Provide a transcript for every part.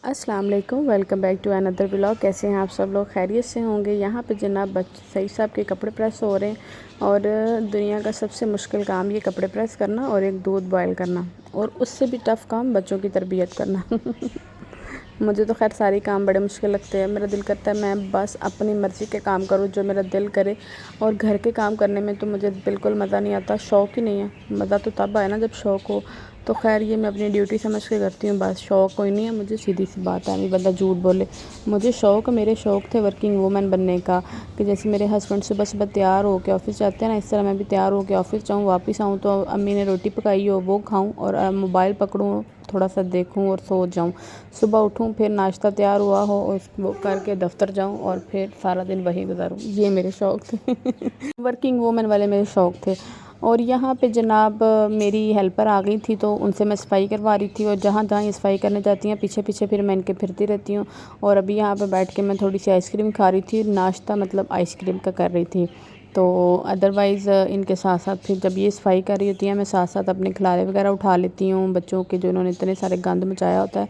अस्सलाम वालेकुम, welcome back to another vlog. कैसे हैं आप सब लोग? खैरियत से होंगे। यहाँ पे जनाब सईद साहब के कपड़े प्रेस हो रहे हैं और दुनिया का सबसे मुश्किल काम ये कपड़े प्रेस करना और एक दूध बॉयल करना, और उससे भी टफ़ काम बच्चों की तरबियत करना। मुझे तो खैर सारे काम बड़े मुश्किल लगते हैं। मेरा दिल करता है मैं बस अपनी मर्ज़ी के काम करूँ जो मेरा दिल करे, और घर के काम करने में तो मुझे बिल्कुल मज़ा नहीं आता, शौक़ ही नहीं है। मज़ा तो तब आए ना जब शौक़ हो। तो खैर ये मैं अपनी ड्यूटी समझ के करती हूँ, बस शौक़ कोई नहीं है मुझे, सीधी सी बात है। नहीं बंदा झूठ बोले, मुझे शौक़, मेरे शौक़ थे वर्किंग वूमेन बनने का, कि जैसे मेरे हस्बैंड सुबह सुबह तैयार हो के ऑफ़िस जाते हैं ना, इस तरह मैं भी तैयार हो के ऑफ़िस जाऊँ, वापस आऊँ तो अम्मी ने रोटी पकाई हो वो खाऊँ, और मोबाइल पकड़ूँ, थोड़ा सा देखूँ और सो जाऊँ। सुबह उठूँ, फिर नाश्ता तैयार हुआ हो और वो करके दफ़्तर जाऊँ, और फिर सारा दिन वही गुजारूँ। ये मेरे शौक़ थे। वर्किंग वूमेन वाले मेरे शौक़ थे। और यहाँ पे जनाब मेरी हेल्पर आ गई थी, तो उनसे मैं सफाई करवा रही थी, और जहाँ जहाँ ये सफाई करने जाती हैं पीछे पीछे फिर मैं इनके फिरती रहती हूँ। और अभी यहाँ पे बैठ के मैं थोड़ी सी आइसक्रीम खा रही थी, नाश्ता मतलब आइसक्रीम का कर रही थी। तो अदरवाइज़ इनके साथ साथ फिर जब ये सफाई कर रही होती है, मैं साथ साथ अपने खिलारे वगैरह उठा लेती हूँ बच्चों के, जो इन्होंने इतने सारे गंद मचाया होता है।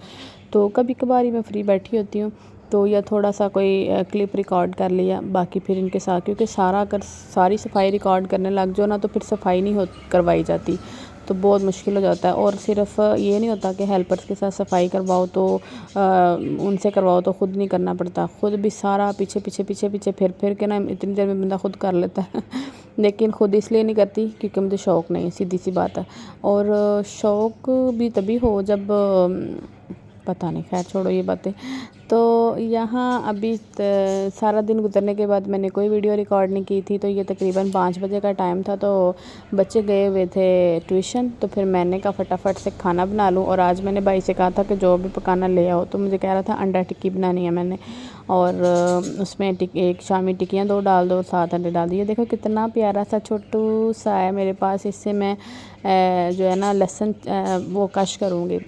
तो कभी कभार ही मैं फ्री बैठी होती हूँ, तो या थोड़ा सा कोई क्लिप रिकॉर्ड कर लिया, बाकी फिर इनके साथ, क्योंकि अगर सारी सफाई रिकॉर्ड करने लग जाओ ना, तो फिर सफाई नहीं हो करवाई जाती, तो बहुत मुश्किल हो जाता है। और सिर्फ ये नहीं होता कि हेल्पर्स के साथ सफाई करवाओ तो उनसे करवाओ तो ख़ुद नहीं करना पड़ता, ख़ुद भी सारा पीछे पीछे पीछे पीछे फिर के ना इतनी देर में बंदा ख़ुद कर लेता है। लेकिन ख़ुद इसलिए नहीं करती क्योंकि मुझे शौक़ नहीं है, सीधी सी बात है। और शौक़ भी तभी हो जब पता नहीं, खैर छोड़ो ये बातें। तो यहाँ अभी सारा दिन गुजरने के बाद मैंने कोई वीडियो रिकॉर्ड नहीं की थी, तो ये तकरीबन 5 बजे का टाइम था, तो बच्चे गए हुए थे ट्यूशन, तो फिर मैंने कहा फटाफट से खाना बना लूँ। और आज मैंने भाई से कहा था कि जो भी पकाना ले आओ, तो मुझे कह रहा था अंडा टिक्की बनानी है मैंने, और उसमें एक शामी टिक्कियाँ 2 डाल दो, 7 अंडे डाल दिए। देखो कितना प्यारा सा छोटू सा है मेरे पास, इससे मैं जो है ना लहसुन वो कश करूँगी।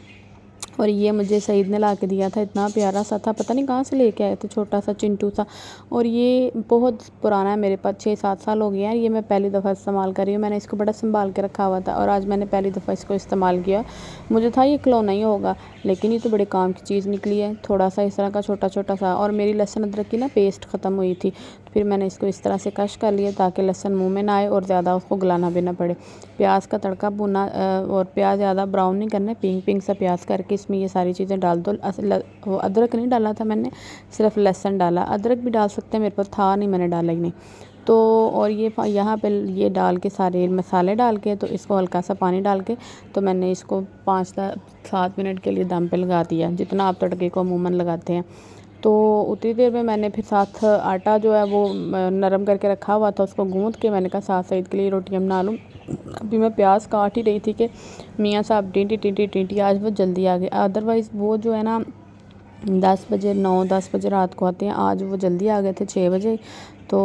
और ये मुझे सईद ने ला के दिया था, इतना प्यारा सा था, पता नहीं कहाँ से लेके आए थे, छोटा सा चिंटू सा। और ये बहुत पुराना है मेरे पास, 6-7 साल हो गए हैं, ये मैं पहली दफ़ा इस्तेमाल कर रही हूँ। मैंने इसको बड़ा संभाल के रखा हुआ था, और आज मैंने पहली दफ़ा इसको इस्तेमाल किया। मुझे था ये खिलौना ही होगा, लेकिन ये तो बड़े काम की चीज़ निकली है। थोड़ा सा इस तरह का छोटा छोटा सा, और मेरी लहसुन अदरक की ना पेस्ट ख़त्म हुई थी, फिर मैंने इसको इस तरह से कश कर लिया ताकि लहसुन मुँह में ना आए और ज़्यादा उसको गलाना भी ना पड़े। प्याज का तड़का भुना, और प्याज ज़्यादा ब्राउन नहीं करना है, पिंक पिंक सा प्याज करके इसमें ये सारी चीज़ें डाल दो। वो अदरक नहीं डाला था मैंने, सिर्फ लहसुन डाला। अदरक भी डाल सकते हैं, मेरे पास था नहीं, मैंने डाला ही नहीं। तो और ये यहाँ पे ये डाल के सारे मसाले डाल के, तो इसको हल्का सा पानी डाल के, तो मैंने इसको 5-7 मिनट के लिए दम पे लगा दिया, जितना आप तड़के को अमूमन लगाते हैं। तो उतनी देर में मैंने फिर साथ आटा जो है वो नरम करके रखा हुआ था, उसको गूँथ के मैंने कहा साथ सईद के लिए रोटियाँ बना लूँ। अभी मैं प्याज काट ही रही थी कि मियाँ साहब टीटी टीटी टीटी, आज वो जल्दी आ गए। अदरवाइज़ वो जो है ना 10 बजे 9-10 बजे रात को आते हैं, आज वो जल्दी आ गए थे 6 बजे। तो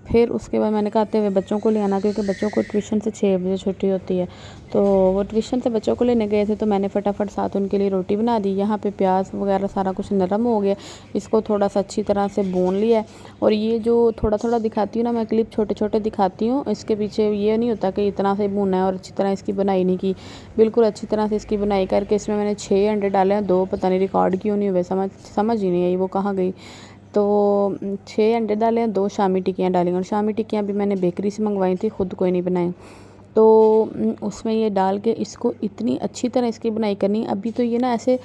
फिर उसके बाद मैंने कहा आते हुए बच्चों को ले आना, क्योंकि बच्चों को ट्यूशन से 6 बजे छुट्टी होती है। तो वो ट्यूशन से बच्चों को लेने गए थे, तो मैंने फटाफट साथ उनके लिए रोटी बना दी। यहाँ पे प्याज वगैरह सारा कुछ नरम हो गया, इसको थोड़ा सा अच्छी तरह से भून लिया है। और ये जो थोड़ा थोड़ा दिखाती हूँ ना मैं क्लिप, छोटे छोटे दिखाती हूँ, इसके पीछे ये नहीं होता कि इतना से भूनना है और अच्छी तरह इसकी बनाई नहीं की। बिल्कुल अच्छी तरह से इसकी बनाई करके इसमें मैंने 6 अंडे डाले हैं, 2 पता नहीं रिकॉर्ड क्यों नहीं हुए, समझ ही नहीं आई वो कहाँ गई। तो 6 अंडे डाले हैं, 2 शामी टिक्कियाँ डाली, और शामी टिक्कियाँ भी मैंने बेकरी से मंगवाई थी, ख़ुद कोई नहीं बनाई। तो उसमें ये डाल के इसको इतनी अच्छी तरह इसकी बुनाई करनी है। अभी तो ये ना ऐसे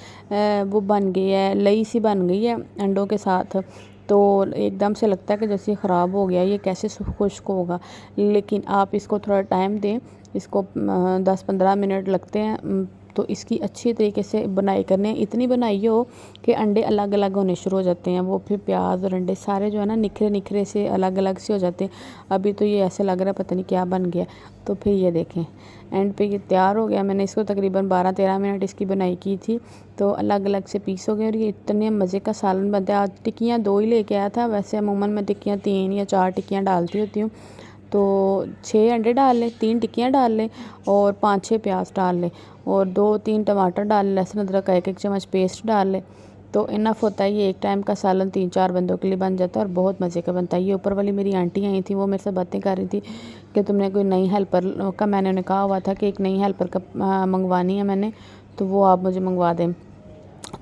वो बन गई है, लई सी बन गई है अंडों के साथ, तो एकदम से लगता है कि जैसे ख़राब हो गया, ये कैसे खुश्क होगा। लेकिन आप इसको थोड़ा टाइम दें, इसको 10-15 मिनट लगते हैं, तो इसकी अच्छी तरीके से बुनाई करनी है। इतनी बनाई हो कि अंडे अलग अलग होने शुरू हो जाते हैं, वो फिर प्याज और अंडे सारे जो है ना निखरे निखरे से अलग अलग से हो जाते हैं। अभी तो ये ऐसे लग रहा है पता नहीं क्या बन गया। तो फिर ये देखें एंड पे ये तैयार हो गया। मैंने इसको तकरीबन 12-13 मिनट इसकी बनाई की थी, तो अलग अलग से पीस हो गए, और ये इतने मज़े का सालन बनता है। आज टिक्कियाँ 2 ही लेके आया था, वैसे अमूमन मैं टिक्कियाँ 3 या 4 टिक्कियाँ डालती होती हूँ। तो 6 अंडे डाल लें, 3 टिक्कियाँ डाल लें, और 5-6 प्याज डाल लें, और 2-3 टमाटर डाल लें, लहसुन अदरक का 1-1 चम्मच पेस्ट डाल लें। तो इनफ होता है, ये एक टाइम का सालन 3-4 बंदों के लिए बन जाता है, और बहुत मज़े का बनता है। ये ऊपर वाली मेरी आंटी आई थी, वो मेरे से बातें कर रही थी कि तुमने कोई नई हेल्पर का, मैंने उन्हें कहा हुआ था कि एक नई हेल्पर का मंगवानी है मैंने, तो वो आप मुझे मंगवा दें।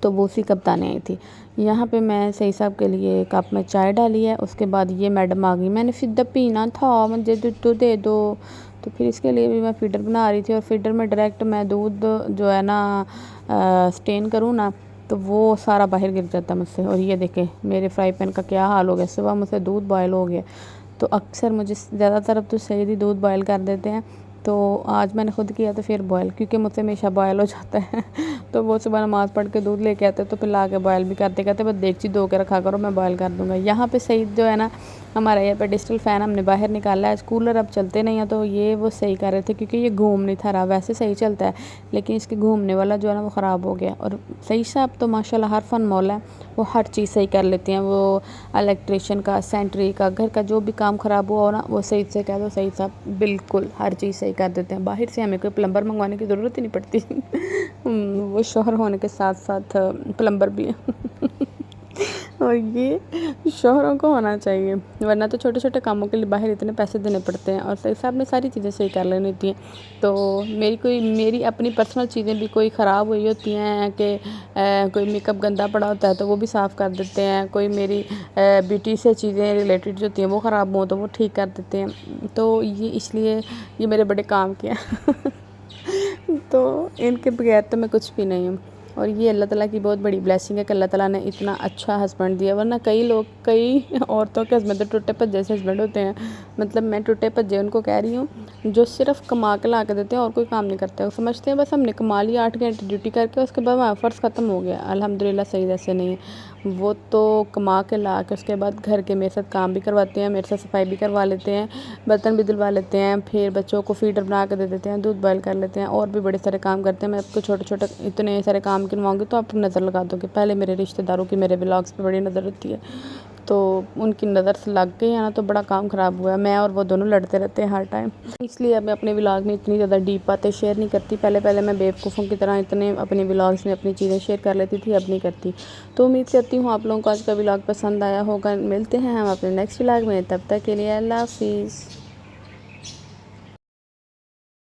तो वो उसी का बताने आई थी। यहाँ पे मैं सही साहब के लिए कप में चाय डाली है। उसके बाद ये मैडम आ गई, मैंने फ़ीडर पीना था, मुझे दूध तो दे दो। तो फिर इसके लिए भी मैं फ़ीडर बना रही थी, और फ़ीडर में डायरेक्ट मैं दूध जो है ना स्टेन करूँ ना, तो वो सारा बाहर गिर जाता मुझसे। और ये देखें मेरे फ्राई पैन का क्या हाल हो गया, सुबह मुझसे दूध बॉयल हो गया। तो अक्सर मुझे ज़्यादातर अब तो सईद ही दूध बॉयल कर देते हैं, तो आज मैंने ख़ुद किया तो फिर बॉयल, क्योंकि मुझसे हमेशा बॉयल हो जाता है। तो वो सुबह नमाज़ पढ़ के दूध लेके आते, तो फिर ला के बॉयल भी करते, कहते बस देगची धो के रखा करो, मैं बॉयल कर दूँगा। यहाँ पे सईद जो है ना, हमारा ये पेडिस्टल फ़ैन हमने बाहर निकाला है, कूलर अब चलते नहीं हैं, तो ये वो सही कर रहे थे, क्योंकि ये घूम नहीं था रहा। वैसे सही चलता है, लेकिन इसके घूमने वाला जो है ना वो ख़राब हो गया। और सही साहब तो माशाल्लाह हर फन मौला है, वो हर चीज़ सही कर लेते हैं। वो इलेक्ट्रिशियन का, सेंट्री का, घर का जो भी काम ख़राब हुआ हो ना, वो सही से कह दो, सही साहब बिल्कुल हर चीज़ सही कर देते हैं। बाहर से हमें कोई प्लम्बर मंगवाने की ज़रूरत ही नहीं पड़ती। वो शौहर होने के साथ साथ प्लम्बर भी है। और ये शौहरों को होना चाहिए, वरना तो छोटे छोटे कामों के लिए बाहर इतने पैसे देने पड़ते हैं, और सही साहब ने सारी चीज़ें सही कर लेनी होती हैं। तो मेरी अपनी पर्सनल चीज़ें भी कोई ख़राब हुई होती हैं कि कोई मेकअप गंदा पड़ा होता है तो वो भी साफ़ कर देते हैं। कोई मेरी ब्यूटी से चीज़ें रिलेटेड जो होती हैं वो ख़राब हों तो वो ठीक कर देते हैं। तो ये इसलिए ये मेरे बड़े काम के हैं। तो इनके बगैर तो मैं कुछ भी नहीं हूँ। और ये अल्लाह ताला की बहुत बड़ी ब्लेसिंग है कि अल्लाह ताला ने इतना अच्छा हस्बैंड दिया, वरना कई औरतों के हस्बैंड तो टूटे भज्जे से हस्बैंड होते हैं। मतलब मैं टूटे भज्जे उनको कह रही हूँ, जो सिर्फ कमा के ला के देते हैं और कोई काम नहीं करते। वो समझते हैं बस हमने कमा लिया 8 घंटे ड्यूटी करके, उसके बाद हमारा फ़र्ज़ ख़त्म हो गया। अल्हम्दुलिल्लाह सही ऐसे नहीं है, वो तो कमा के ला के उसके बाद घर के मेरे साथ काम भी करवाते हैं, मेरे साथ सफाई भी करवा लेते हैं, बर्तन भी धुलवा लेते हैं, फिर बच्चों को फ़ीडर बना के दे देते हैं, दूध बॉयल कर लेते हैं, और भी बड़े सारे काम करते हैं। मैं आपको छोटे छोटे इतने सारे काम गिनवाऊँगी तो आप नज़र लगा दोगे। पहले मेरे रिश्तेदारों की मेरे व्लॉग्स पे बड़ी नज़र होती है, तो उनकी नज़र से लग गई है ना, तो बड़ा काम ख़राब हुआ है। मैं और वो दोनों लड़ते रहते हैं हर टाइम, इसलिए अब मैं अपने व्लॉग में इतनी ज़्यादा डीप बातें शेयर नहीं करती। पहले मैं बेवकूफ़ों की तरह इतने अपने व्लॉग्स में अपनी चीज़ें शेयर कर लेती थी, अब नहीं करती। तो उम्मीद करती हूँ आप लोगों को आज का व्लॉग पसंद आया होगा। मिलते हैं हम अपने नेक्स्ट व्लॉग में, तब तक के लिए अल्लाह हाफ़िज़।